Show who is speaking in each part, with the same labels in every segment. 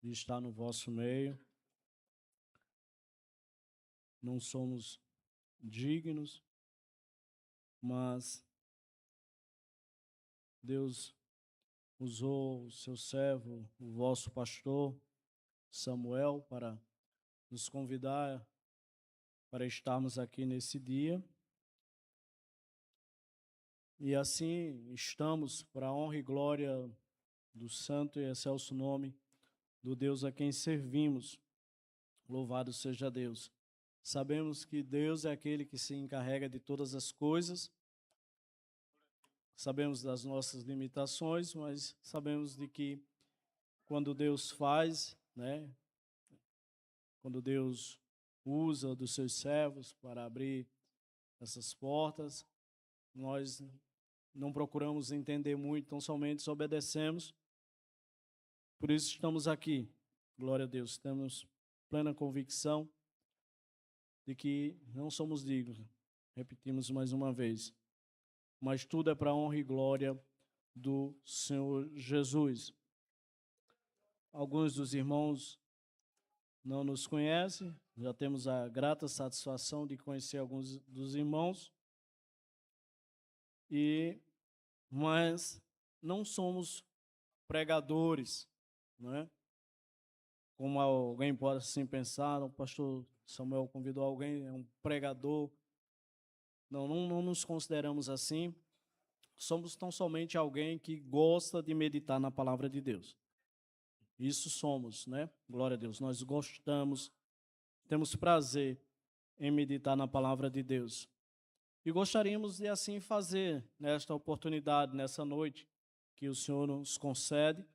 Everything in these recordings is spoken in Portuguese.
Speaker 1: de estar no vosso meio. Não somos dignos, mas Deus usou o seu servo, o vosso pastor, Samuel, para nos convidar para estarmos aqui nesse dia. E assim estamos, para a honra e glória do santo e excelso nome do Deus a quem servimos. Louvado seja Deus. Sabemos que Deus é aquele que se encarrega de todas as coisas. Sabemos das nossas limitações, mas sabemos de que quando Deus faz, quando Deus usa dos seus servos para abrir essas portas, nós não procuramos entender muito, tão somente obedecemos. Por isso estamos aqui. Glória a Deus. Temos plena convicção de que não somos dignos. Repetimos mais uma vez. Mas tudo é para a honra e glória do Senhor Jesus. Alguns dos irmãos não nos conhecem, já temos a grata satisfação de conhecer alguns dos irmãos, mas não somos pregadores, né? Como alguém pode assim pensar, o pastor Samuel convidou alguém, é um pregador. Não nos consideramos assim. Somos tão somente alguém que gosta de meditar na palavra de Deus. Isso somos, né? Glória a Deus. Nós gostamos, temos prazer em meditar na palavra de Deus. E gostaríamos de assim fazer nesta oportunidade, nessa noite que o Senhor nos concede.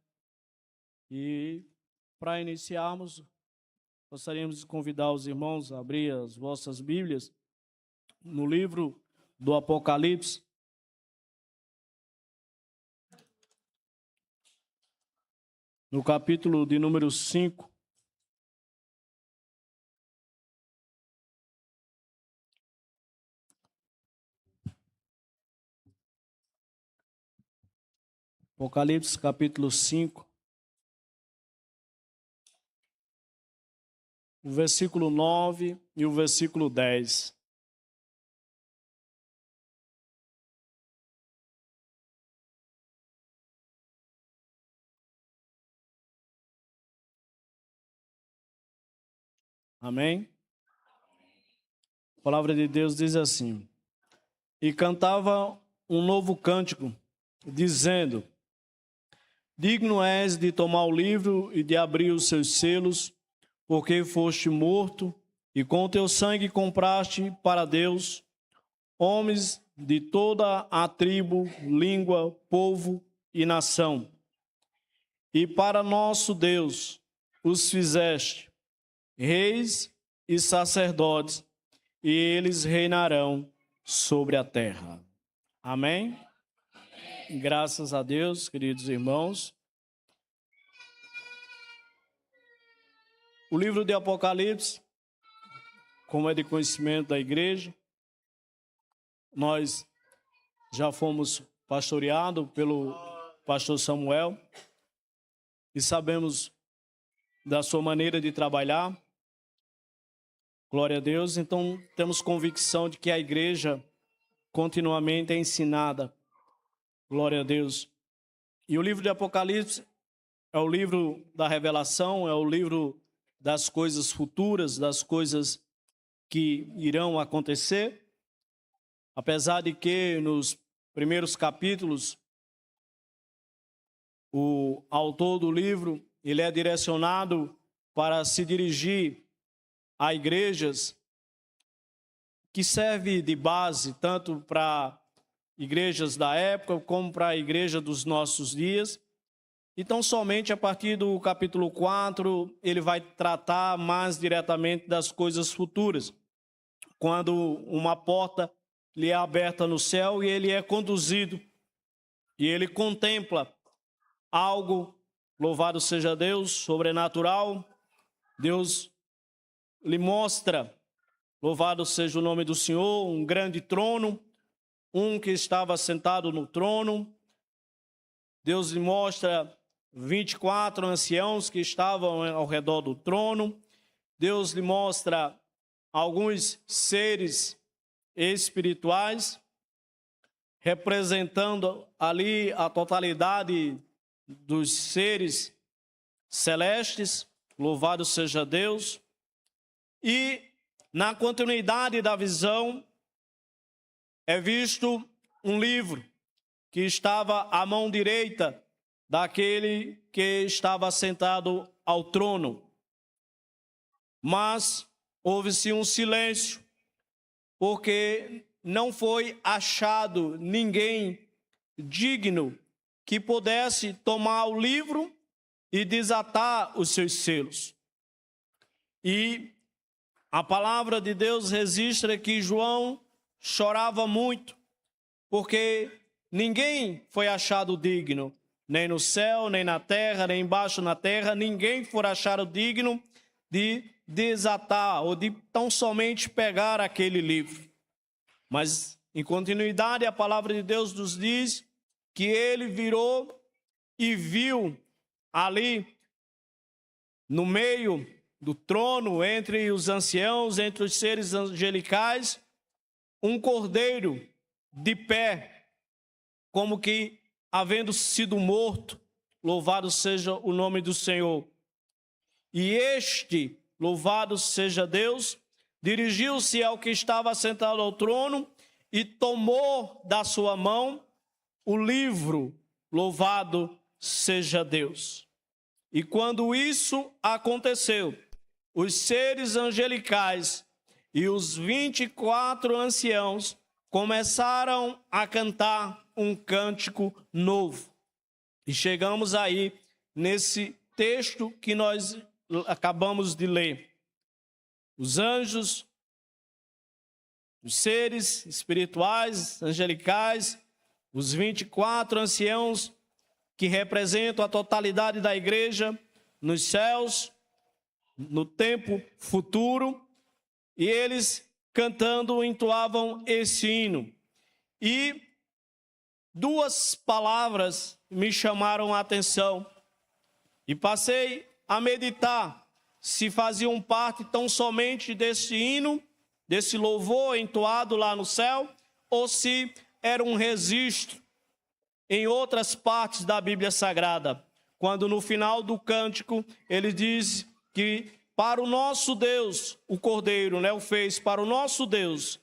Speaker 1: E para iniciarmos, gostaríamos de convidar os irmãos a abrir as vossas Bíblias no livro do Apocalipse. No capítulo de número 5. Apocalipse capítulo 5. O versículo 9 e o versículo 10. Amém? A palavra de Deus diz assim: E cantava um novo cântico, dizendo: Digno és de tomar o livro e de abrir os seus selos, porque foste morto, e com o teu sangue compraste para Deus homens de toda a tribo, língua, povo e nação. E para nosso Deus os fizeste reis e sacerdotes, e eles reinarão sobre a terra. Amém? Amém. Graças a Deus, queridos irmãos. O livro de Apocalipse, como é de conhecimento da igreja, nós já fomos pastoreados pelo pastor Samuel e sabemos da sua maneira de trabalhar. Glória a Deus. Então, temos convicção de que a igreja continuamente é ensinada. Glória a Deus. E o livro de Apocalipse é o livro da revelação, é o livro das coisas futuras, das coisas que irão acontecer. Apesar de que nos primeiros capítulos, o autor do livro, ele é direcionado para se dirigir a igrejas que serve de base tanto para igrejas da época como para a igreja dos nossos dias. Então, somente a partir do capítulo 4, ele vai tratar mais diretamente das coisas futuras. Quando uma porta lhe é aberta no céu e ele é conduzido, e ele contempla algo, louvado seja Deus, sobrenatural. Deus lhe mostra, louvado seja o nome do Senhor, um grande trono, um que estava sentado no trono. Deus lhe mostra 24 anciãos que estavam ao redor do trono. Deus lhe mostra alguns seres espirituais, representando ali a totalidade dos seres celestes. Louvado seja Deus. E na continuidade da visão é visto um livro que estava à mão direita daquele que estava sentado ao trono. Mas houve-se um silêncio, porque não foi achado ninguém digno que pudesse tomar o livro e desatar os seus selos. E a palavra de Deus registra que João chorava muito, porque ninguém foi achado digno, nem no céu, nem na terra, nem embaixo na terra, ninguém foi achado digno de desatar ou de tão somente pegar aquele livro. Mas, em continuidade, a palavra de Deus nos diz que ele virou e viu ali, no meio do trono, entre os anciãos, entre os seres angelicais, um cordeiro de pé, como que havendo sido morto. Louvado seja o nome do Senhor. E este, louvado seja Deus, dirigiu-se ao que estava sentado ao trono e tomou da sua mão o livro. Louvado seja Deus. E quando isso aconteceu, os seres angelicais e os 24 anciãos começaram a cantar um cântico novo. E chegamos aí nesse texto que nós acabamos de ler. Os anjos, os seres espirituais, angelicais, os 24 anciãos que representam a totalidade da igreja nos céus, no tempo futuro, e eles cantando entoavam esse hino. E duas palavras me chamaram a atenção e passei a meditar se faziam parte tão somente desse hino, desse louvor entoado lá no céu, ou se era um registro em outras partes da Bíblia Sagrada, quando no final do cântico ele diz que para o nosso Deus, o Cordeiro, o fez para o nosso Deus,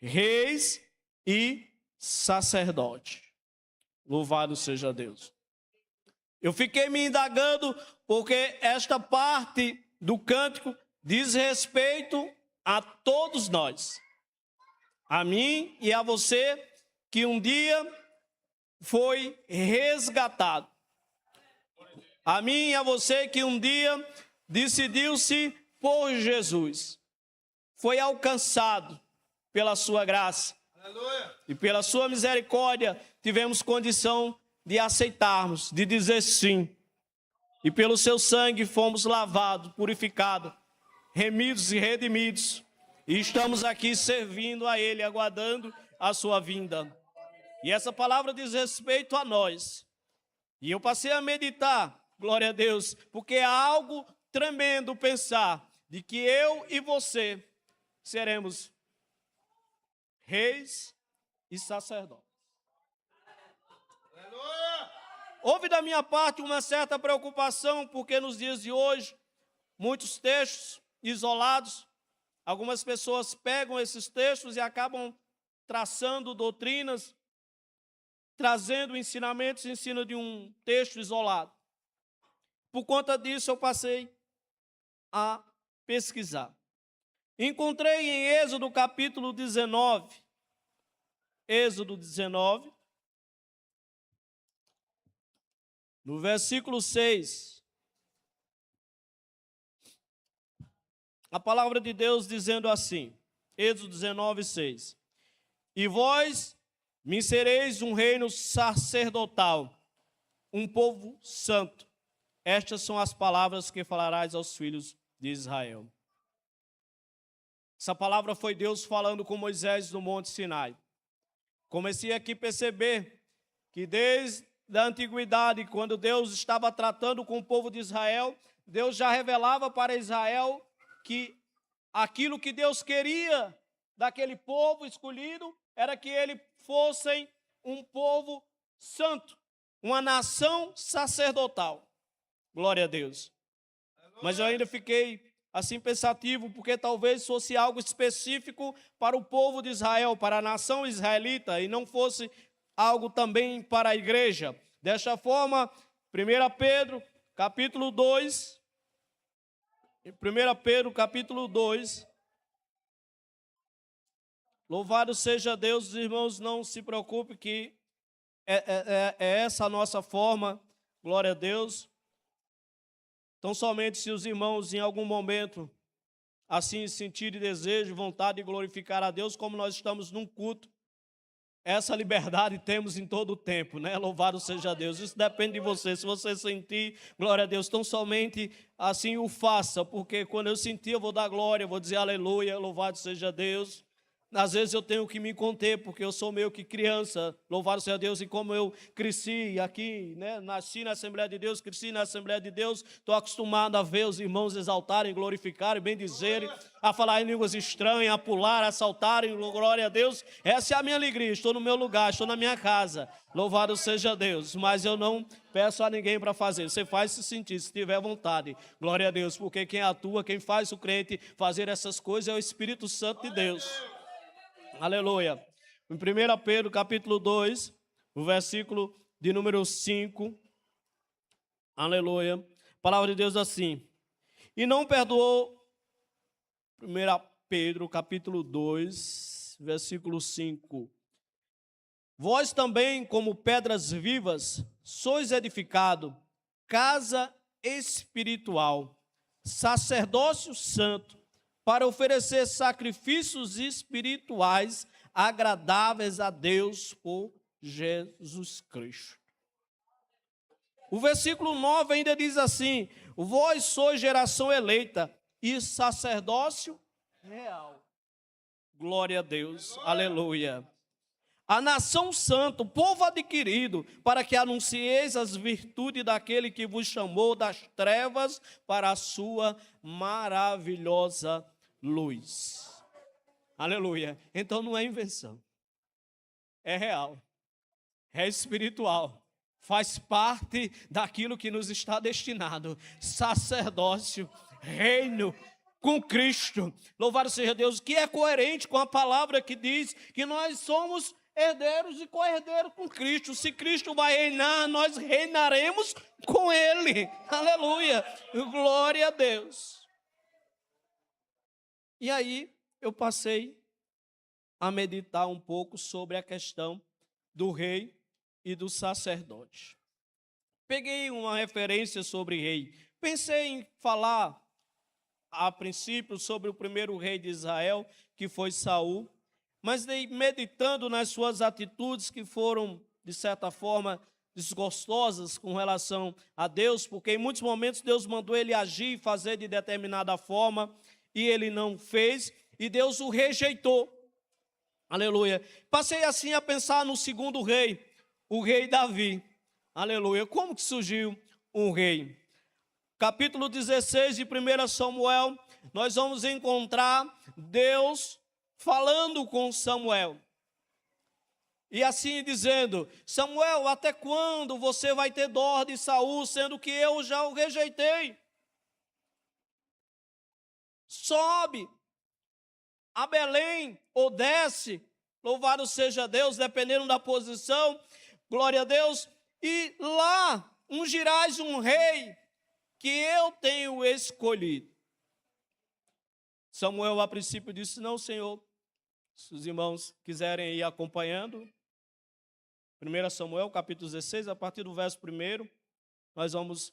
Speaker 1: reis e sacerdote. Louvado seja Deus. Eu fiquei me indagando porque esta parte do cântico diz respeito a todos nós, a mim e a você, que um dia foi resgatado. A mim e a você que um dia decidiu-se por Jesus. Foi alcançado pela sua graça. Aleluia. E pela sua misericórdia tivemos condição de aceitarmos, de dizer sim. E pelo seu sangue fomos lavados, purificados, remidos e redimidos. E estamos aqui servindo a Ele, aguardando a sua vinda. E essa palavra diz respeito a nós. E eu passei a meditar, glória a Deus, porque é algo tremendo pensar de que eu e você seremos reis e sacerdotes. Aleluia! Houve da minha parte uma certa preocupação, porque nos dias de hoje, muitos textos isolados, algumas pessoas pegam esses textos e acabam traçando doutrinas, trazendo ensinamentos em cima de um texto isolado. Por conta disso, eu passei a pesquisar. Encontrei em Êxodo capítulo 19, Êxodo 19, no versículo 6, a palavra de Deus dizendo assim, Êxodo 19, 6. E vós me sereis um reino sacerdotal, um povo santo. Estas são as palavras que falarás aos filhos de Israel. Essa palavra foi Deus falando com Moisés no Monte Sinai. Comecei aqui a perceber que desde da antiguidade, quando Deus estava tratando com o povo de Israel, Deus já revelava para Israel que aquilo que Deus queria daquele povo escolhido era que eles fossem um povo santo, uma nação sacerdotal. Glória a Deus. Mas eu ainda fiquei assim pensativo, porque talvez fosse algo específico para o povo de Israel, para a nação israelita, e não fosse algo também para a igreja. Desta forma, 1 Pedro, capítulo 2, 1 Pedro, capítulo 2, louvado seja Deus, os irmãos, não se preocupem que é essa a nossa forma, glória a Deus. Então, somente se os irmãos, em algum momento, assim sentirem desejo, vontade de glorificar a Deus, como nós estamos num culto, essa liberdade temos em todo o tempo, né? Louvado seja Deus. Isso depende de você. Se você sentir, glória a Deus, então somente assim o faça, porque quando eu sentir, eu vou dar glória, eu vou dizer aleluia, louvado seja Deus. Às vezes eu tenho que me conter, porque eu sou meio que criança, louvado seja Deus, e como eu cresci aqui, né, nasci na Assembleia de Deus, cresci na Assembleia de Deus, estou acostumado a ver os irmãos exaltarem, glorificarem, bendizerem, a falar em línguas estranhas, a pular, a saltarem, glória a Deus. Essa é a minha alegria, estou no meu lugar, estou na minha casa, louvado seja Deus, mas eu não peço a ninguém para fazer, você faz se sentir, se tiver vontade, glória a Deus, porque quem atua, quem faz o crente fazer essas coisas é o Espírito Santo de Deus. Aleluia. Em 1 Pedro, capítulo 2, o versículo de número 5. Aleluia. A palavra de Deus assim. E não perdoou, 1 Pedro, capítulo 2, versículo 5. Vós também, como pedras vivas, sois edificado, casa espiritual, sacerdócio santo, para oferecer sacrifícios espirituais agradáveis a Deus por Jesus Cristo. O versículo 9 ainda diz assim: vós sois geração eleita e sacerdócio real. Glória a Deus, aleluia. A nação santa, o povo adquirido, para que anuncieis as virtudes daquele que vos chamou das trevas para a sua maravilhosa luz. Aleluia. Então não é invenção, é real, é espiritual, faz parte daquilo que nos está destinado, sacerdócio, reino, com Cristo. Louvado seja Deus, que é coerente com a palavra que diz que nós somos herdeiros e co-herdeiros com Cristo. Se Cristo vai reinar, nós reinaremos com Ele. Aleluia. Glória a Deus. E aí eu passei a meditar um pouco sobre a questão do rei e do sacerdote. Peguei uma referência sobre rei. Pensei em falar a princípio sobre o primeiro rei de Israel, que foi Saul, mas meditando nas suas atitudes que foram, de certa forma, desgostosas com relação a Deus, porque em muitos momentos Deus mandou ele agir e fazer de determinada forma, e ele não fez, e Deus o rejeitou. Aleluia. Passei assim a pensar no segundo rei, o rei Davi. Aleluia. Como que surgiu um rei? Capítulo 16 de 1 Samuel, nós vamos encontrar Deus falando com Samuel. E assim dizendo: Samuel, até quando você vai ter dó de Saul, sendo que eu já o rejeitei? Sobe a Belém ou desce, louvado seja Deus, dependendo da posição, glória a Deus, e lá ungirás um rei que eu tenho escolhido. Samuel a princípio disse: não, Senhor. Se os irmãos quiserem ir acompanhando, 1 Samuel capítulo 16, a partir do verso 1, nós vamos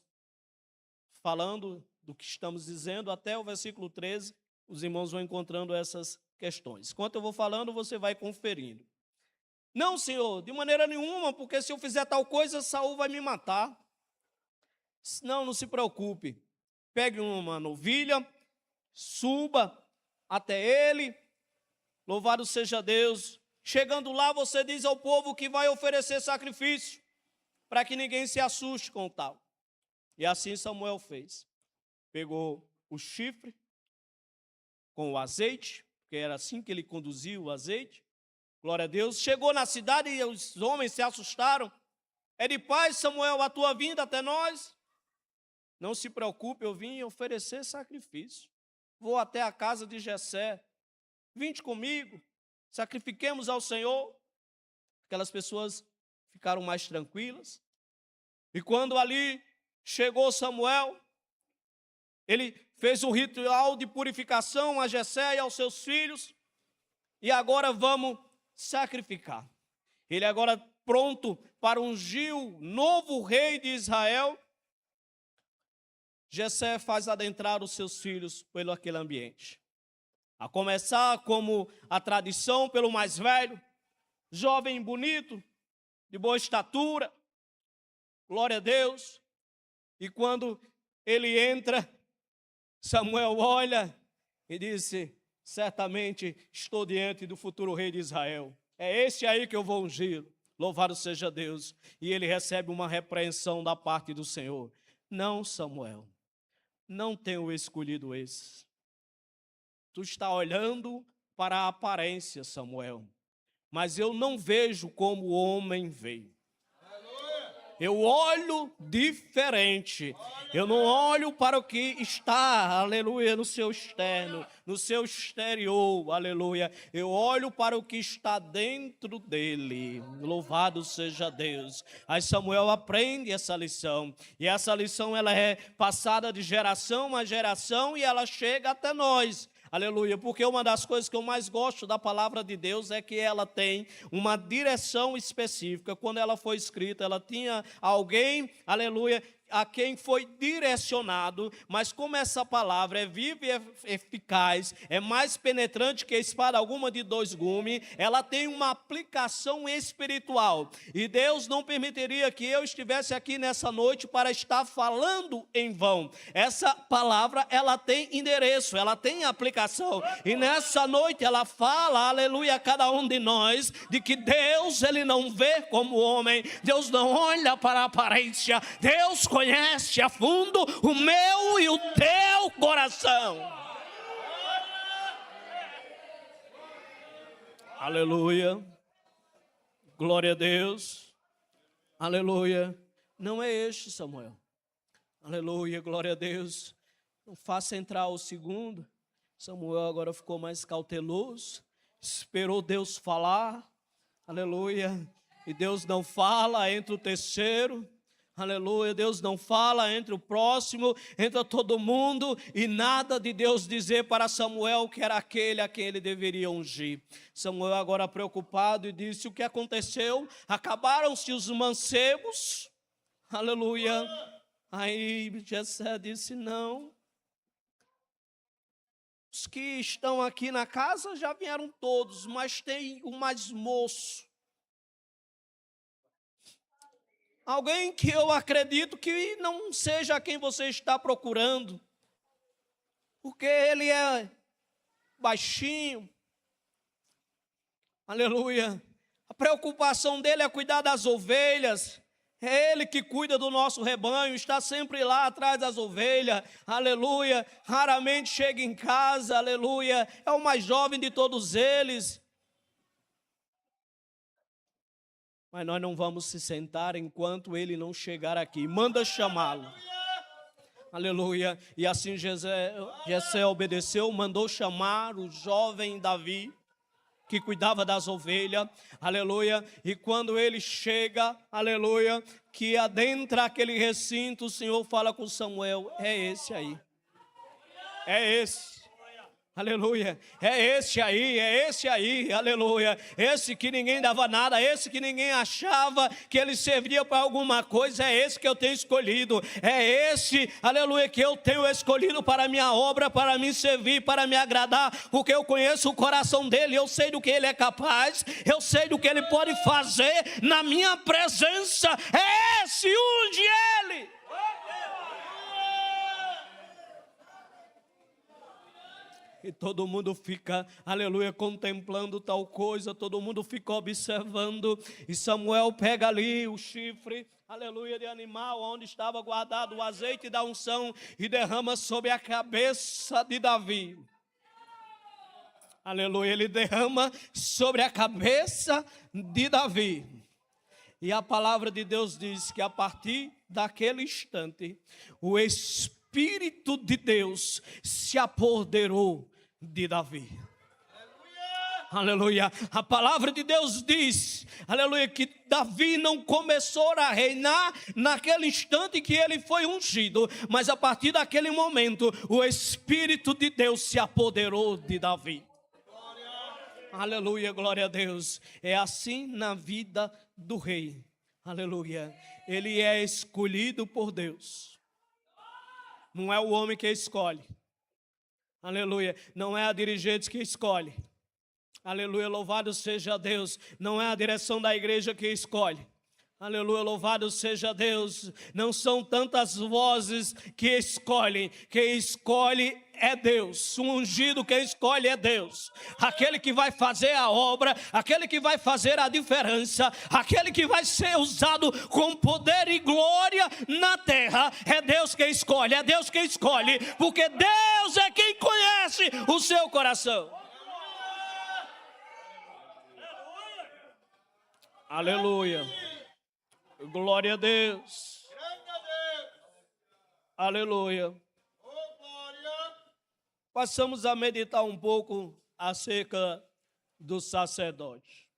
Speaker 1: falando do que estamos dizendo até o versículo 13, os irmãos vão encontrando essas questões. Enquanto eu vou falando, você vai conferindo. Não, Senhor, de maneira nenhuma, porque se eu fizer tal coisa, Saul vai me matar. Não, não se preocupe. Pegue uma novilha, suba até ele, louvado seja Deus. Chegando lá, você diz ao povo que vai oferecer sacrifício. para que ninguém se assuste com o tal. E assim Samuel fez. Pegou o chifre com o azeite, porque era assim que ele conduzia o azeite. Glória a Deus. Chegou na cidade e os homens se assustaram. É de paz, Samuel, a tua vinda até nós? Não se preocupe, eu vim oferecer sacrifício. Vou até a casa de Jessé. Vinde comigo, sacrifiquemos ao Senhor. Aquelas pessoas ficaram mais tranquilas. E quando ali chegou Samuel, ele fez um ritual de purificação a Jessé e aos seus filhos. E agora vamos sacrificar. Ele agora pronto para ungir o novo rei de Israel. Jessé faz adentrar os seus filhos pelo aquele ambiente. A começar como a tradição pelo mais velho, jovem bonito, de boa estatura, glória a Deus. E quando ele entra, Samuel olha e disse, certamente estou diante do futuro rei de Israel. É esse aí que eu vou ungir. Louvado seja Deus. E ele recebe uma repreensão da parte do Senhor. Não, Samuel, não tenho escolhido esse. Tu está olhando para a aparência, Samuel, mas eu não vejo como o homem vê. Eu olho diferente. Eu não olho para o que está, aleluia, no seu externo, no seu exterior, aleluia. Eu olho para o que está dentro dele. Louvado seja Deus. Aí Samuel aprende essa lição. E essa lição ela é passada de geração a geração e ela chega até nós. Aleluia, porque uma das coisas que eu mais gosto da palavra de Deus é que ela tem uma direção específica. Quando ela foi escrita, ela tinha alguém, aleluia, a quem foi direcionado, mas como essa palavra é viva e eficaz, é mais penetrante que a espada alguma de dois gumes, ela tem uma aplicação espiritual, e Deus não permitiria que eu estivesse aqui nessa noite para estar falando em vão. Essa palavra, ela tem endereço, ela tem aplicação, e nessa noite ela fala, aleluia, a cada um de nós, de que Deus, ele não vê como homem, Deus não olha para a aparência, Deus conhece a fundo o meu e o teu coração. Aleluia. Glória a Deus. Aleluia. Não é este, Samuel. Aleluia, glória a Deus. Não faça entrar o segundo. Samuel agora ficou mais cauteloso. Esperou Deus falar. Aleluia. E Deus não fala, entra o terceiro. Aleluia, Deus não fala, entre o próximo, entra todo mundo, e nada de Deus dizer para Samuel que era aquele a quem ele deveria ungir. Samuel agora preocupado e disse, o que aconteceu? Acabaram-se os mancebos? Aleluia. Aí Jessé disse, não. Os que estão aqui na casa já vieram todos, mas tem o mais moço. Alguém que eu acredito que não seja quem você está procurando, porque ele é baixinho, aleluia, a preocupação dele é cuidar das ovelhas, é ele que cuida do nosso rebanho, está sempre lá atrás das ovelhas, aleluia, raramente chega em casa, aleluia, é o mais jovem de todos eles. Mas nós não vamos se sentar enquanto ele não chegar aqui. Manda chamá-lo. Aleluia. E assim Jessé obedeceu, mandou chamar o jovem Davi, que cuidava das ovelhas. Aleluia. E quando ele chega, aleluia, que adentra aquele recinto, o Senhor fala com Samuel, é esse aí. É esse. Aleluia, é esse aí, aleluia, esse que ninguém dava nada, esse que ninguém achava que ele serviria para alguma coisa, é esse que eu tenho escolhido, é esse, aleluia, que eu tenho escolhido para a minha obra, para me servir, para me agradar, porque eu conheço o coração dele, eu sei do que ele é capaz, eu sei do que ele pode fazer na minha presença, é esse, unge ele.
Speaker 2: E todo mundo fica, aleluia, contemplando tal coisa, todo mundo fica observando. E Samuel pega ali o chifre, aleluia, de animal, onde estava guardado o azeite da unção, e derrama sobre a cabeça de Davi. Aleluia, ele derrama sobre a cabeça de Davi. E a palavra de Deus diz que a partir daquele instante, o Espírito de Deus se apoderou de Davi. Aleluia. A palavra de Deus diz, aleluia, que Davi não começou a reinar naquele instante que ele foi ungido, mas a partir daquele momento, o Espírito de Deus se apoderou de Davi. Aleluia, glória a Deus. É assim na vida do rei. Aleluia. Ele é escolhido por Deus. Não é o homem que escolhe. Aleluia. Não é a dirigente que escolhe. Aleluia, louvado seja Deus. Não é a direção da igreja que escolhe. Aleluia, louvado seja Deus. Não são tantas vozes que escolhem. Quem escolhe é Deus. O ungido quem escolhe é Deus. Aquele que vai fazer a obra, aquele que vai fazer a diferença, aquele que vai ser usado com poder e glória na terra, é Deus quem escolhe, é Deus quem escolhe, porque Deus é quem conhece o seu coração. Aleluia. Glória a Deus. Aleluia. Passamos a meditar um pouco acerca do sacerdote.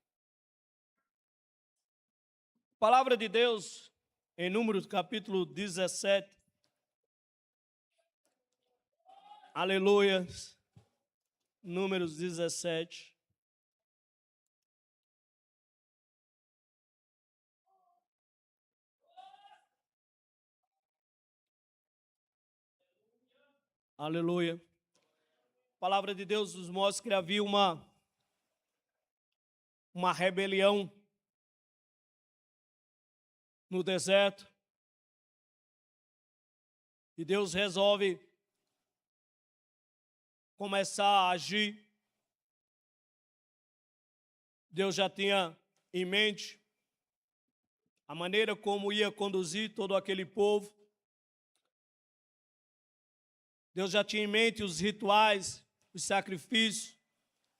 Speaker 2: A palavra de Deus, em Números capítulo 17. Aleluia. Números 17. Aleluia. A palavra de Deus nos mostra que havia uma rebelião no deserto. E Deus resolve começar a agir. Deus já tinha em mente a maneira como ia conduzir todo aquele povo. Deus já tinha em mente os rituais, os sacrifícios,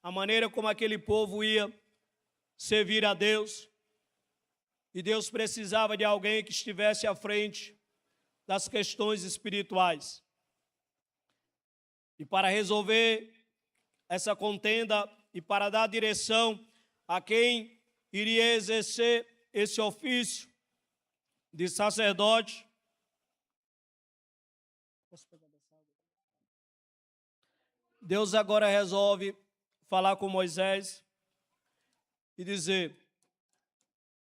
Speaker 2: a maneira como aquele povo ia servir a Deus. E Deus precisava de alguém que estivesse à frente das questões espirituais. E para resolver essa contenda e para dar direção a quem iria exercer esse ofício de sacerdote, Deus agora resolve falar com Moisés e dizer: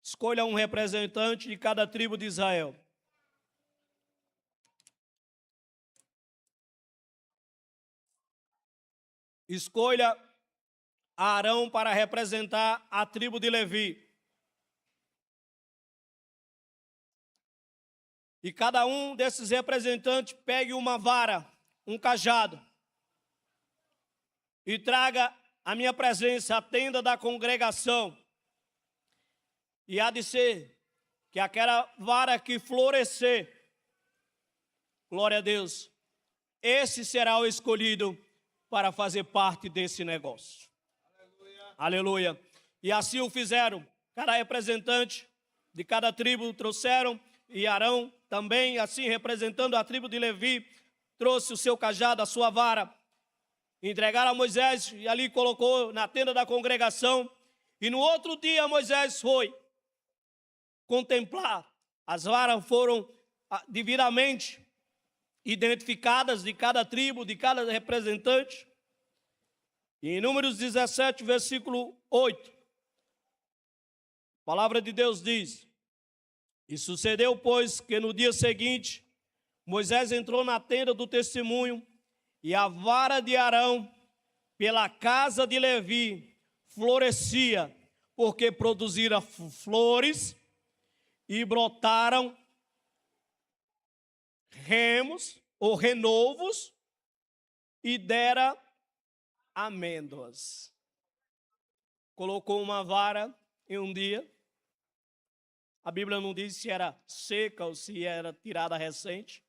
Speaker 2: escolha um representante de cada tribo de Israel. Escolha Arão para representar a tribo de Levi. E cada um desses representantes pegue uma vara, um cajado, e traga a minha presença, a tenda da congregação. E há de ser que aquela vara que florescer, glória a Deus, esse será o escolhido para fazer parte desse negócio. Aleluia. Aleluia. E assim o fizeram. Cada representante de cada tribo trouxeram, e Arão também, assim representando a tribo de Levi, trouxe o seu cajado, a sua vara, entregaram a Moisés e ali colocou na tenda da congregação. E no outro dia Moisés foi contemplar. As varas foram devidamente identificadas de cada tribo, de cada representante. E em Números 17, versículo 8, a palavra de Deus diz: e sucedeu, pois, que no dia seguinte, Moisés entrou na tenda do testemunho, e a vara de Arão, pela casa de Levi, florescia, porque produzira flores, e brotaram remos, ou renovos, e dera amêndoas. Colocou uma vara em um dia. A Bíblia não diz se era seca ou se era tirada recente,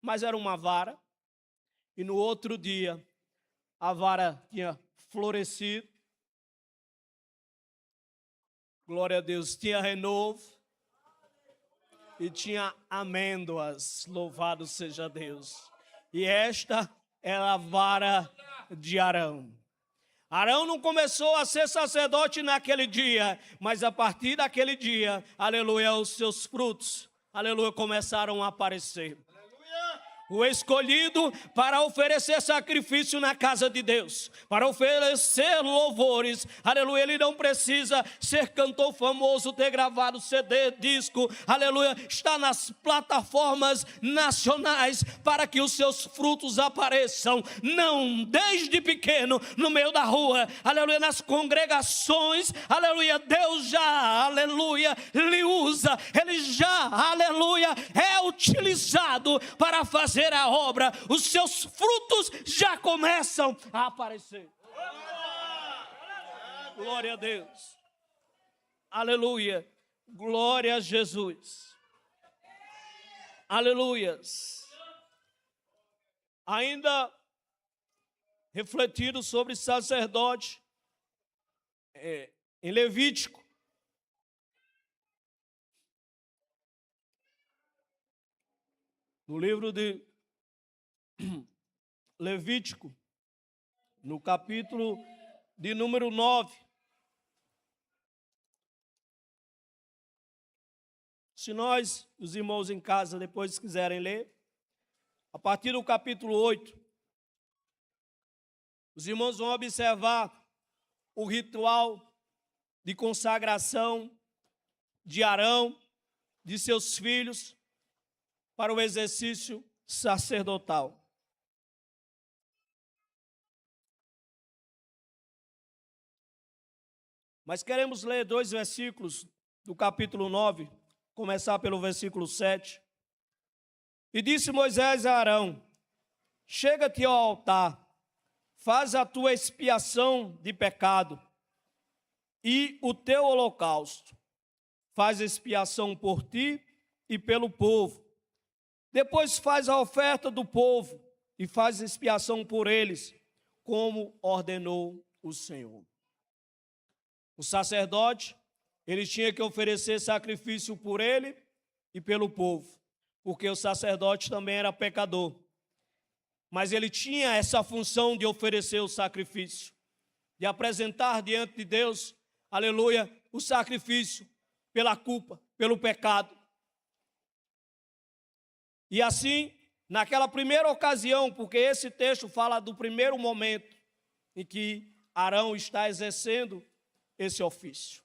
Speaker 2: mas era uma vara. E no outro dia, a vara tinha florescido. Glória a Deus, tinha renovo e tinha amêndoas. Louvado seja Deus. E esta era a vara de Arão. Arão não começou a ser sacerdote naquele dia, mas a partir daquele dia, aleluia, os seus frutos, aleluia, começaram a aparecer. O escolhido para oferecer sacrifício na casa de Deus, para oferecer louvores, aleluia, ele não precisa ser cantor famoso, ter gravado CD, disco, aleluia, está nas plataformas nacionais para que os seus frutos apareçam, não desde pequeno, no meio da rua, aleluia, nas congregações, aleluia, Deus já, aleluia, lhe usa, ele já, aleluia, é utilizado para fazer a obra, os seus frutos já começam a aparecer. Glória a Deus. Aleluia. Glória a Jesus. Aleluias. Ainda refletindo sobre sacerdote, em Levítico, no livro de Levítico, no capítulo de número 9. Se nós, os irmãos em casa, depois quiserem ler, a partir do capítulo 8, os irmãos vão observar o ritual de consagração de Arão, de seus filhos, para o exercício sacerdotal. Mas queremos ler 2 versículos do capítulo 9, começar pelo versículo 7. E disse Moisés a Arão: chega-te ao altar, faz a tua expiação de pecado e o teu holocausto. Faz expiação por ti e pelo povo. Depois faz a oferta do povo e faz expiação por eles, como ordenou o Senhor. O sacerdote, ele tinha que oferecer sacrifício por ele e pelo povo, porque o sacerdote também era pecador. Mas ele tinha essa função de oferecer o sacrifício, de apresentar diante de Deus, aleluia, o sacrifício pela culpa, pelo pecado. E assim, naquela primeira ocasião, porque esse texto fala do primeiro momento em que Arão está exercendo esse ofício.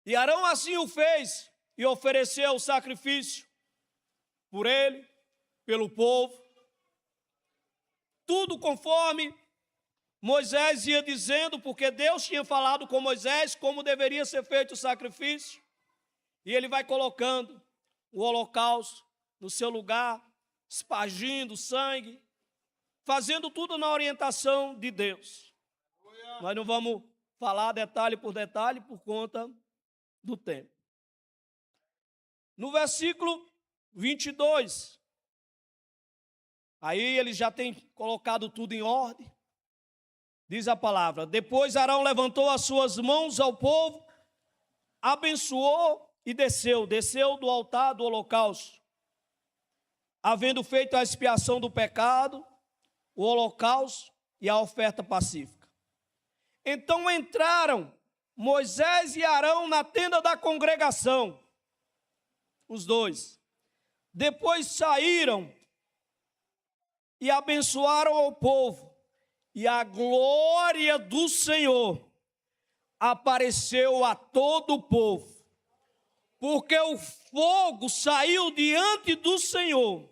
Speaker 2: E Arão assim o fez e ofereceu o sacrifício por ele, pelo povo, tudo conforme Moisés ia dizendo, porque Deus tinha falado com Moisés como deveria ser feito o sacrifício, e ele vai colocando o holocausto no seu lugar, espargindo sangue, fazendo tudo na orientação de Deus. Nós não vamos falar detalhe por conta do tempo. No versículo 22, aí ele já tem colocado tudo em ordem. Diz a palavra: depois Arão levantou as suas mãos ao povo, abençoou e desceu do altar do holocausto. Havendo feito a expiação do pecado, o holocausto e a oferta pacífica. Então entraram Moisés e Arão na tenda da congregação, os dois. Depois saíram e abençoaram ao povo, e a glória do Senhor apareceu a todo o povo, porque o fogo saiu diante do Senhor,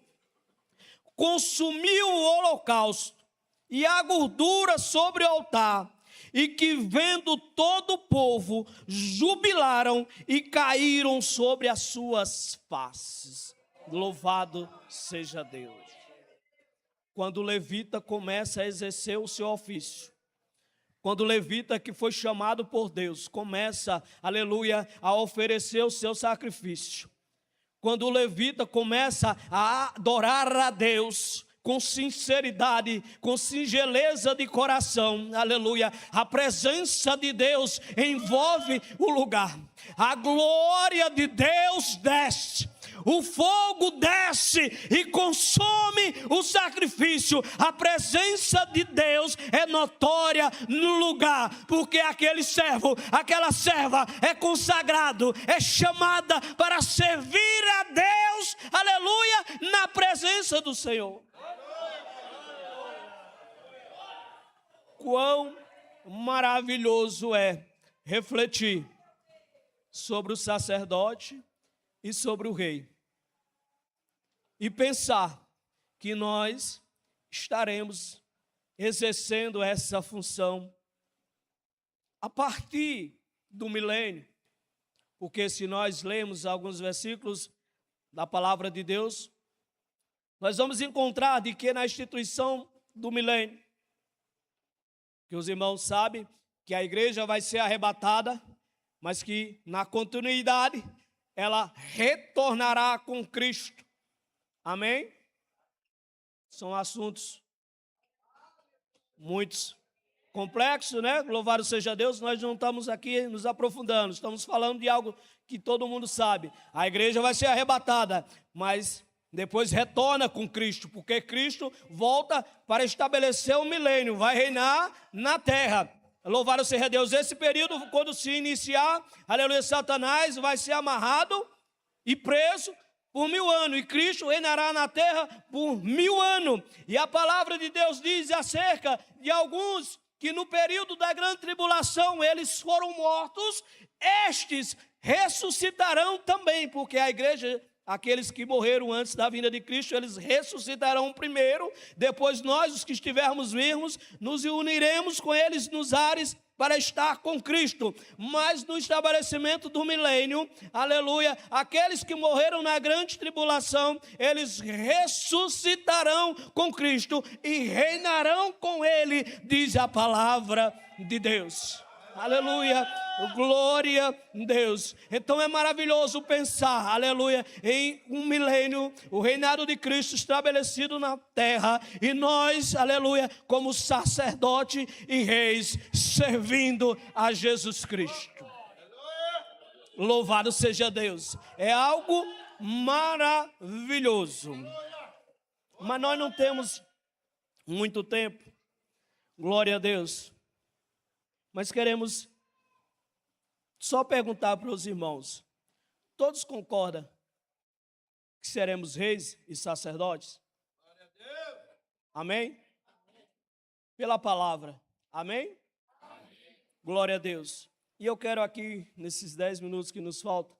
Speaker 2: consumiu o holocausto e a gordura sobre o altar, e que vendo todo o povo, jubilaram e caíram sobre as suas faces. Louvado seja Deus. quando o levita começa a exercer o seu ofício. Quando o levita que foi chamado por Deus começa, aleluia, a oferecer o seu sacrifício. Quando o levita começa a adorar a Deus com sinceridade, com singeleza de coração, aleluia, a presença de Deus envolve o lugar. A glória de Deus desce. O fogo desce e consome o sacrifício. A presença de Deus é notória no lugar, porque aquele servo, aquela serva é consagrado, é chamada para servir a Deus, aleluia, na presença do Senhor. Quão maravilhoso é refletir sobre o sacerdote e sobre o rei. E pensar que nós estaremos exercendo essa função a partir do milênio. Porque se nós lemos alguns versículos da palavra de Deus, nós vamos encontrar de que na instituição do milênio, que os irmãos sabem que a igreja vai ser arrebatada, mas que na continuidade ela retornará com Cristo. Amém? São assuntos muitos complexos, né? Louvado seja Deus, nós não estamos aqui nos aprofundando, estamos falando de algo que todo mundo sabe. A igreja vai ser arrebatada, mas depois retorna com Cristo, porque Cristo volta para estabelecer o milênio, vai reinar na terra. Louvado seja Deus. Esse período, quando se iniciar, aleluia, Satanás vai ser amarrado e preso por 1000 anos, e Cristo reinará na terra por 1000 anos. E a palavra de Deus diz acerca de alguns que no período da grande tribulação eles foram mortos, estes ressuscitarão também, porque a igreja, aqueles que morreram antes da vinda de Cristo, eles ressuscitarão primeiro, depois nós, os que estivermos vivos, nos uniremos com eles nos ares para estar com Cristo. Mas no estabelecimento do milênio, aleluia, aqueles que morreram na grande tribulação, eles ressuscitarão com Cristo e reinarão com Ele, diz a palavra de Deus. Aleluia, glória a Deus. Então é maravilhoso pensar, aleluia, em um milênio, o reinado de Cristo estabelecido na terra, e nós, aleluia, como sacerdote e reis, servindo a Jesus Cristo. Louvado seja Deus. É algo maravilhoso. Mas nós não temos muito tempo, glória a Deus. Mas queremos só perguntar para os irmãos, todos concordam que seremos reis e sacerdotes? Amém? Pela palavra, amém? Glória a Deus. E eu quero aqui, nesses 10 minutos que nos faltam,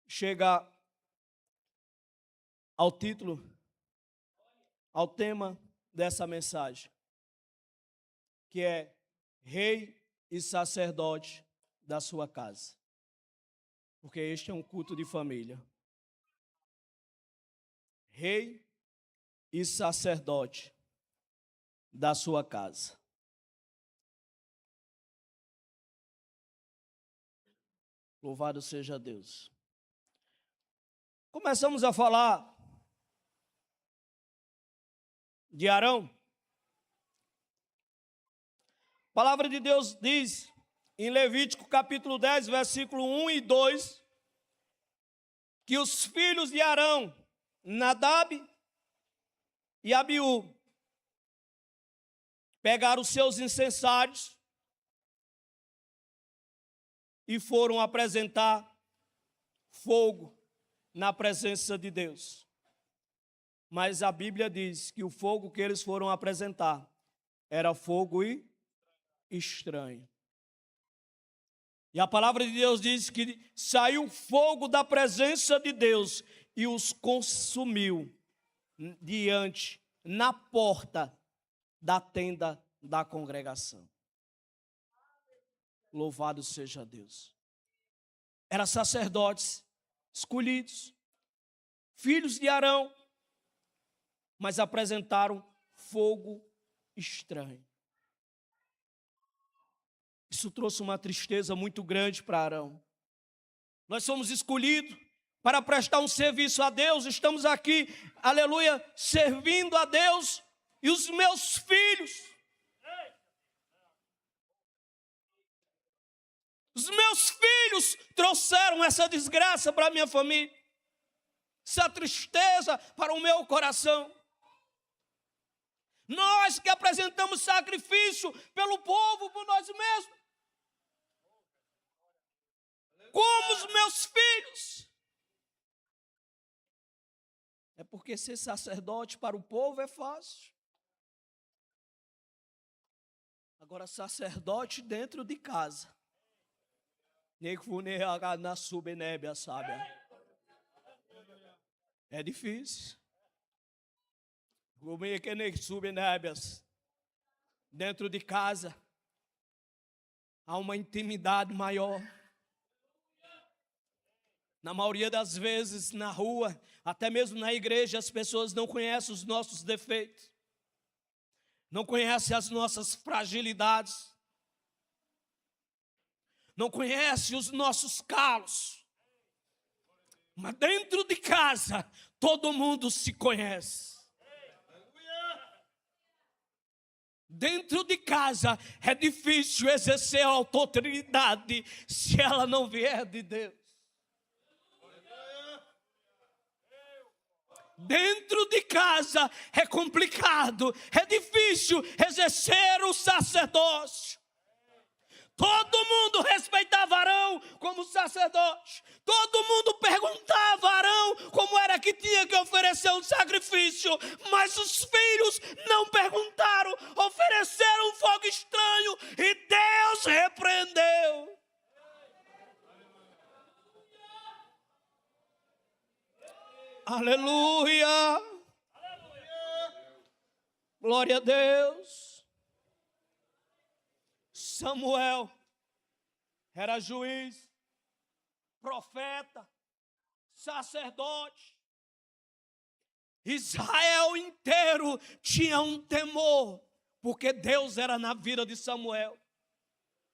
Speaker 2: chegar ao título, ao tema dessa mensagem, que é Rei e sacerdote da sua casa, porque este é um culto de família. Rei e sacerdote da sua casa. Louvado seja Deus. Começamos a falar de Arão. A palavra de Deus diz em Levítico capítulo 10, versículo 1 e 2, que os filhos de Arão, Nadab e Abiú, pegaram os seus incensários e foram apresentar fogo na presença de Deus. Mas a Bíblia diz que o fogo que eles foram apresentar era fogo estranho. E a palavra de Deus diz que saiu fogo da presença de Deus e os consumiu diante, na porta da tenda da congregação. Louvado seja Deus. Eram sacerdotes escolhidos, filhos de Arão, mas apresentaram fogo estranho. Isso trouxe uma tristeza muito grande para Arão. Nós somos escolhidos para prestar um serviço a Deus, estamos aqui, aleluia, servindo a Deus, e os meus filhos, trouxeram essa desgraça para a minha família, essa tristeza para o meu coração. Nós que apresentamos sacrifício pelo povo, por nós mesmos, como os meus filhos. É porque ser sacerdote para o povo é fácil. Agora, sacerdote dentro de casa. É difícil. Dentro de casa há uma intimidade maior. Na maioria das vezes, na rua, até mesmo na igreja, as pessoas não conhecem os nossos defeitos, não conhecem as nossas fragilidades, não conhecem os nossos calos. Mas dentro de casa, todo mundo se conhece. Dentro de casa é difícil exercer a autoridade se ela não vier de Deus. Dentro de casa é complicado, é difícil exercer o sacerdócio. Todo mundo respeitava Arão como sacerdote. Todo mundo perguntava a Arão como era que tinha que oferecer um sacrifício. Mas os filhos não perguntaram, ofereceram um fogo estranho e Deus repreendeu. Aleluia! Glória a Deus! Samuel era juiz, profeta, sacerdote. Israel inteiro tinha um temor, porque Deus era na vida de Samuel.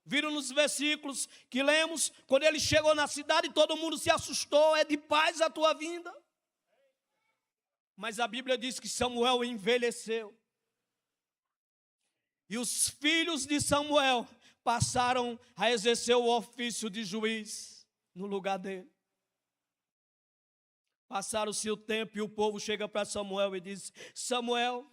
Speaker 2: Viram nos versículos que lemos, quando ele chegou na cidade, todo mundo se assustou, é de paz a tua vinda. Mas a Bíblia diz que Samuel envelheceu. E os filhos de Samuel passaram a exercer o ofício de juiz no lugar dele. Passaram-se o tempo e o povo chega para Samuel e diz: Samuel,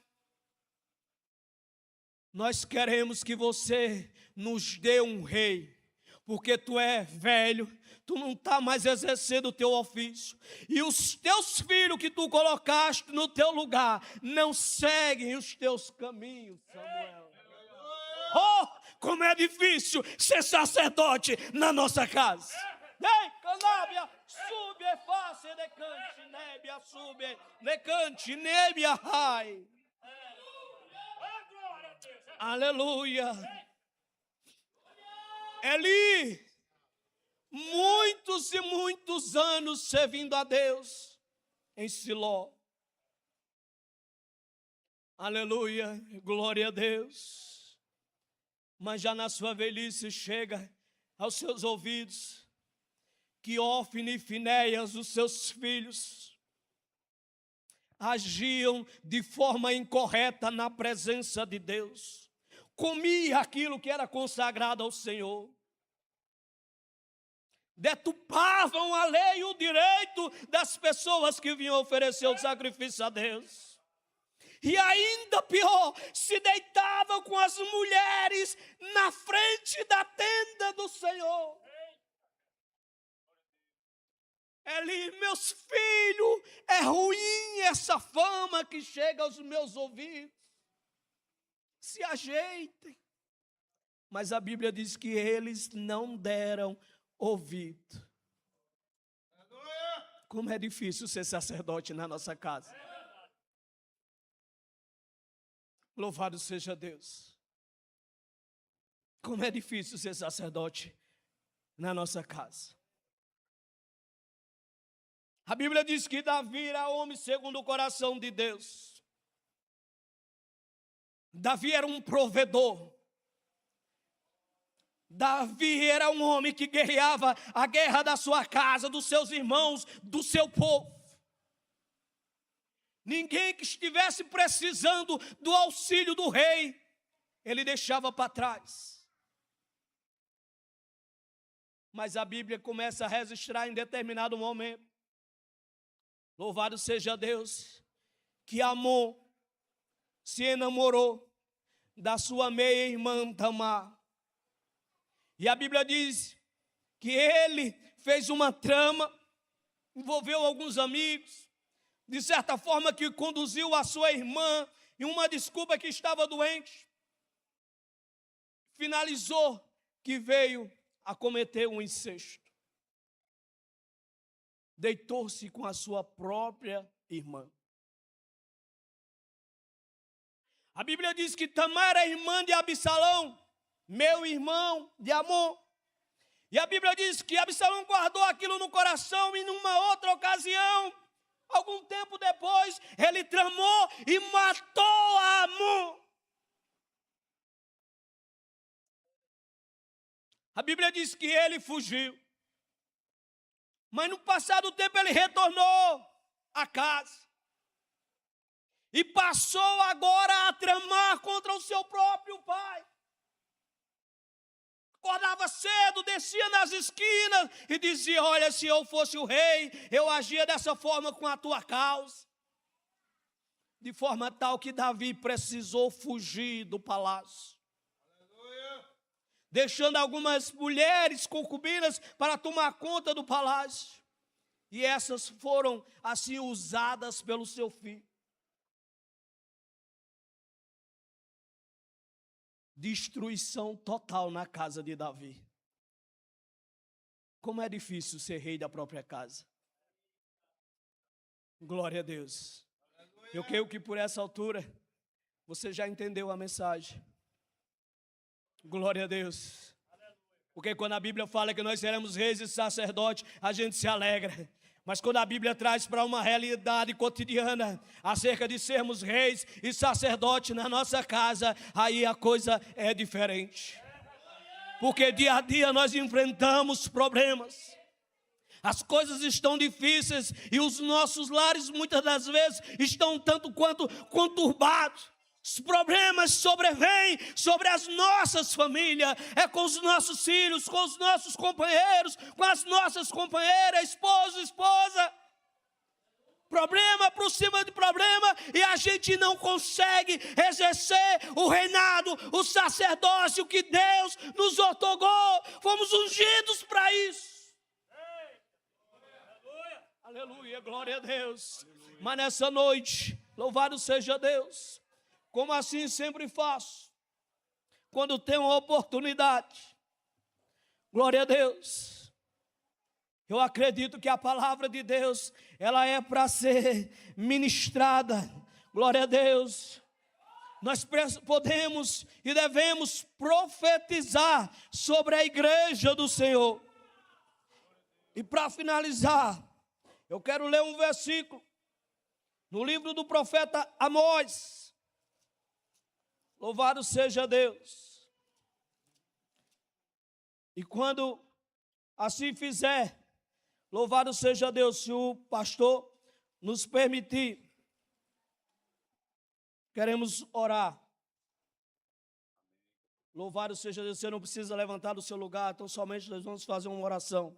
Speaker 2: nós queremos que você nos dê um rei, porque tu é velho, tu não está mais exercendo o teu ofício, e os teus filhos que tu colocaste no teu lugar não seguem os teus caminhos, Samuel. Oh, como é difícil ser sacerdote na nossa casa. Ei, canábia, sube, face, decante, nébia, sube, decante, nébia, rai. Aleluia. Eli, muitos e muitos anos servindo a Deus em Siló. Aleluia, glória a Deus. Mas já na sua velhice chega aos seus ouvidos que Ófine e Finéias, os seus filhos, agiam de forma incorreta na presença de Deus. Comia aquilo que era consagrado ao Senhor. Deturpavam a lei e o direito das pessoas que vinham oferecer o sacrifício a Deus. E ainda pior, se deitavam com as mulheres na frente da tenda do Senhor. Eli, meus filhos, é ruim essa fama que chega aos meus ouvidos. Se ajeitem. Mas a Bíblia diz que eles não deram ouvido. Como é difícil ser sacerdote na nossa casa. Louvado seja Deus. Como é difícil ser sacerdote na nossa casa. A Bíblia diz que Davi era homem segundo o coração de Deus. Davi era um provedor. Davi era um homem que guerreava a guerra da sua casa, dos seus irmãos, do seu povo. Ninguém que estivesse precisando do auxílio do rei, ele deixava para trás. Mas a Bíblia começa a registrar em determinado momento. Louvado seja Deus, que Amon se enamorou da sua meia-irmã Tamar. E a Bíblia diz que ele fez uma trama, envolveu alguns amigos, de certa forma que conduziu a sua irmã em uma desculpa que estava doente. Finalizou que veio a cometer um incesto. Deitou-se com a sua própria irmã. A Bíblia diz que Tamar era irmã de Absalão, meu irmão de Amon. E a Bíblia diz que Absalão guardou aquilo no coração e numa outra ocasião, algum tempo depois, ele tramou e matou a Amon. A Bíblia diz que ele fugiu. Mas no passado tempo ele retornou à casa. E passou agora a tramar contra o seu próprio pai. Acordava cedo, descia nas esquinas e dizia: olha, se eu fosse o rei, eu agia dessa forma com a tua causa. De forma tal que Davi precisou fugir do palácio. Aleluia. Deixando algumas mulheres concubinas para tomar conta do palácio. E essas foram assim usadas pelo seu filho. Destruição total na casa de Davi. Como é difícil ser rei da própria casa. Glória a Deus. Eu creio que por essa altura você já entendeu a mensagem. Glória a Deus. Porque quando a Bíblia fala que nós seremos reis e sacerdotes, a gente se alegra. Mas quando a Bíblia traz para uma realidade cotidiana, acerca de sermos reis e sacerdotes na nossa casa, aí a coisa é diferente. Porque dia a dia nós enfrentamos problemas. As coisas estão difíceis e os nossos lares muitas das vezes estão tanto quanto conturbados. Os problemas sobrevêm sobre as nossas famílias, é com os nossos filhos, com os nossos companheiros, com as nossas companheiras, esposa. Problema por cima de problema e a gente não consegue exercer o reinado, o sacerdócio que Deus nos outorgou. Fomos ungidos para isso. Aleluia, glória a Deus. Mas nessa noite, louvado seja Deus. Como assim sempre faço, quando tenho uma oportunidade, glória a Deus, eu acredito que a palavra de Deus, ela é para ser ministrada, glória a Deus, nós podemos e devemos profetizar sobre a igreja do Senhor. E para finalizar, eu quero ler um versículo, no livro do profeta Amós. Louvado seja Deus. E quando assim fizer, louvado seja Deus, se o pastor nos permitir, queremos orar. Louvado seja Deus, você não precisa levantar do seu lugar, então somente nós vamos fazer uma oração.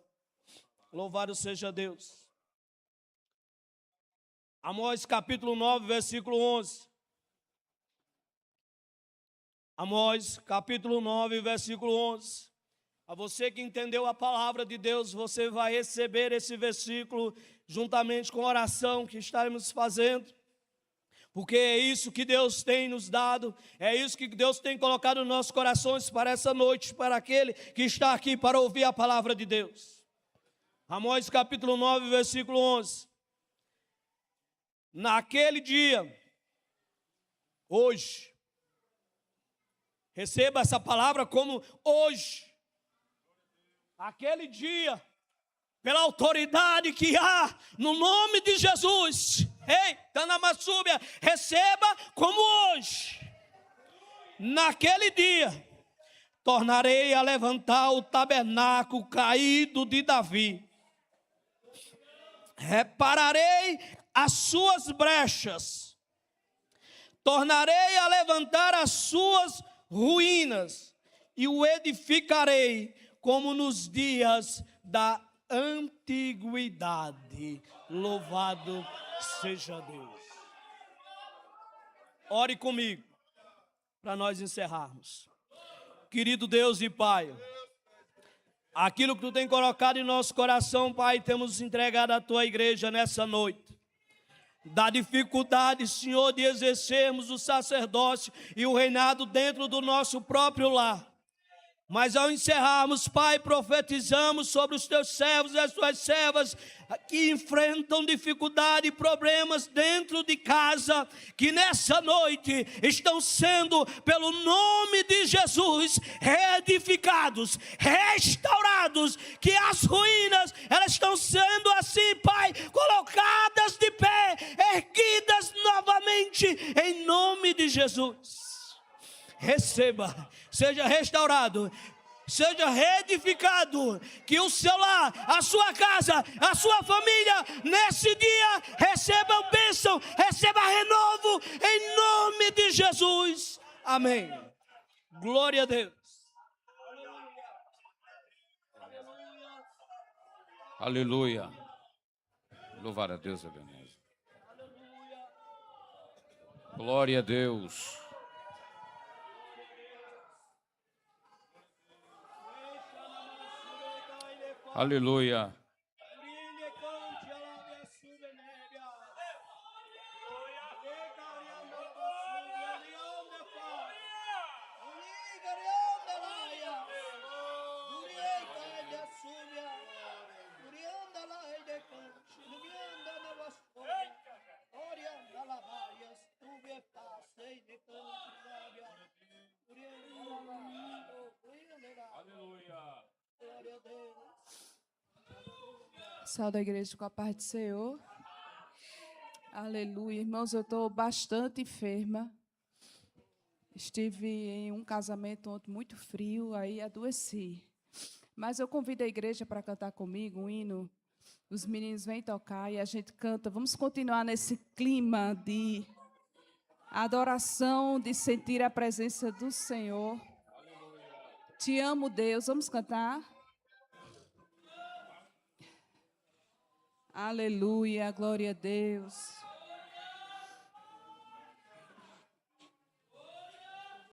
Speaker 2: Louvado seja Deus. Amós capítulo 9, versículo 11. Amós, capítulo 9, versículo 11. A você que entendeu a palavra de Deus, você vai receber esse versículo juntamente com a oração que estaremos fazendo. Porque é isso que Deus tem nos dado, é isso que Deus tem colocado nos nossos corações para essa noite, para aquele que está aqui para ouvir a palavra de Deus. Amós, capítulo 9, versículo 11. Naquele dia, hoje, receba essa palavra como hoje, aquele dia, pela autoridade que há no nome de Jesus. Ei, Tanamassúbia, receba como hoje. naquele dia, tornarei a levantar o tabernáculo caído de Davi. Repararei as suas brechas. Tornarei a levantar as suas ruínas e o edificarei como nos dias da antiguidade. Louvado seja Deus. Ore comigo, para nós encerrarmos. Querido Deus e Pai, aquilo que Tu tem colocado em nosso coração, Pai, temos entregado à Tua igreja nessa noite. Da dificuldade, Senhor, de exercermos o sacerdócio e o reinado dentro do nosso próprio lar. Mas ao encerrarmos, Pai, profetizamos sobre os Teus servos e as Tuas servas que enfrentam dificuldade e problemas dentro de casa, que nessa noite estão sendo, pelo nome de Jesus, reedificados, restaurados, que as ruínas, elas estão sendo assim, Pai, colocadas de pé, erguidas novamente, em nome de Jesus. Receba, seja restaurado, seja reedificado, que o seu lar, a sua casa, a sua família, nesse dia, recebam bênção, receba renovo, em nome de Jesus. Amém. Glória a Deus.
Speaker 3: Aleluia. Louvar a Deus, Ebenezer. Glória a Deus. Aleluia.
Speaker 4: Salve a igreja com a paz do Senhor. Aleluia. Irmãos, eu estou bastante enferma. Estive em um casamento ontem muito frio, aí adoeci. Mas eu convido a igreja para cantar comigo um hino. Os meninos vêm tocar e a gente canta. Vamos continuar nesse clima de adoração, de sentir a presença do Senhor. Te amo, Deus. Vamos cantar? Aleluia, glória a Deus.